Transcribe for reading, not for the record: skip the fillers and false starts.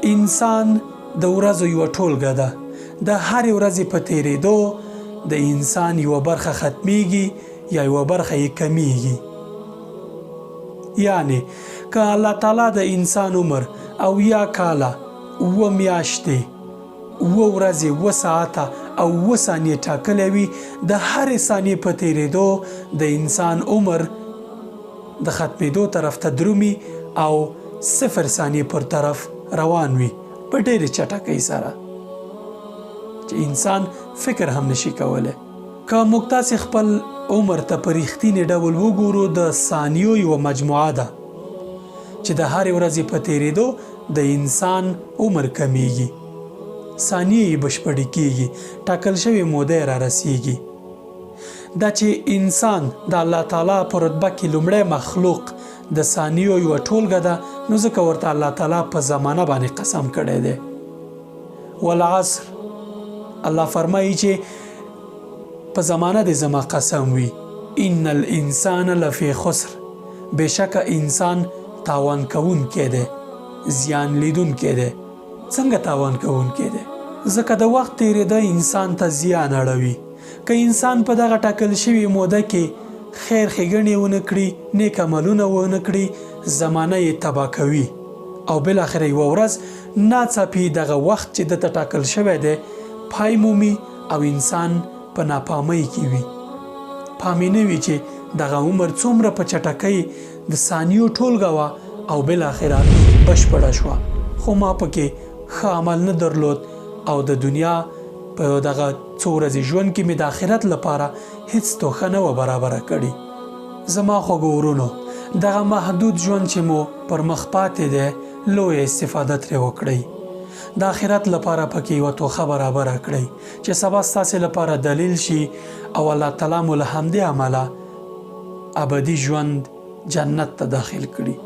انسان د ورځو یوه ټولګه ده. د هرې ورځې په تیریدو د انسان یوه برخه ختمیږي یا یوه برخه یې کمیږي. یعنی که الله تعالی د انسان عمر 80 کاله 7 میاشتې 7 ورځې 7 ساعته او 7 ثانیې ټاکلی وي، د هرې ثانیې په تیریدو د انسان عمر د ختمېدو طرف ته درومي او 0 ثانیې پر طرف روان وي په ډېرې چټکۍ سره چې انسان فکر هم نشي کولی. که موږ تاسې خپل عمر ته په رښتینې ډول وګورو، د ثانیو یوه مجموعه ده چې د هرې ورځې په تیریدو د انسان عمر کمیږي، ثانیې یې بشپړې کیږي، ټاکل شوې موده یې رارسیږي. دا چې انسان د الله تعالی په رتبه کې لومړی مخلوق د ثانیو یوه ټولګه ده، نو ځکه ورته الله تعالی په زمانه باندې قسم کړی دی. والعصر، الله فرمایي چې په زمانه د زما قسم وي، ان الانسان لفی خسر، بېشکه انسان تاوان کوونکی دی، زیان لیدونکی دی. څنګه تاوان کوونکی دی؟ ځکه د وخت تیریده انسان ته زیان اړوي. که انسان په دغه ټاکل شوې موده کې خیر ښېګڼې ونه کړي، نیک عملونه ونه کړي، زمانه یې تباه کوي او بالاخره یوه ورځ ناڅاپي دغه وخت چې دته ټاکل شوی دی پای مومي او انسان په ناپامۍ کې وي. پام یې نه وي چې دغه عمر څومره په چټکۍ د ثانیو ټولګه وه او بالاخره بشپړه شوه، خو ما پکې ښه عمل نه درلود او د دنیا په دغه څو ورځې ژوند کې مې د آخرت لپاره هیڅ توښه نه وه برابره کړې. زما خوږو ورونو، دغه محدود ژوند چې مو پر مخ پاتې دی، لویه استفاده ترې وکړئ. د آخرت لپاره پکې یوه توښه برابره کړئ چې سبا ستاسې لپاره دلیل شي او الله تعالی مو له همدې عمله ابدي ژوند جنت ته داخل کړي.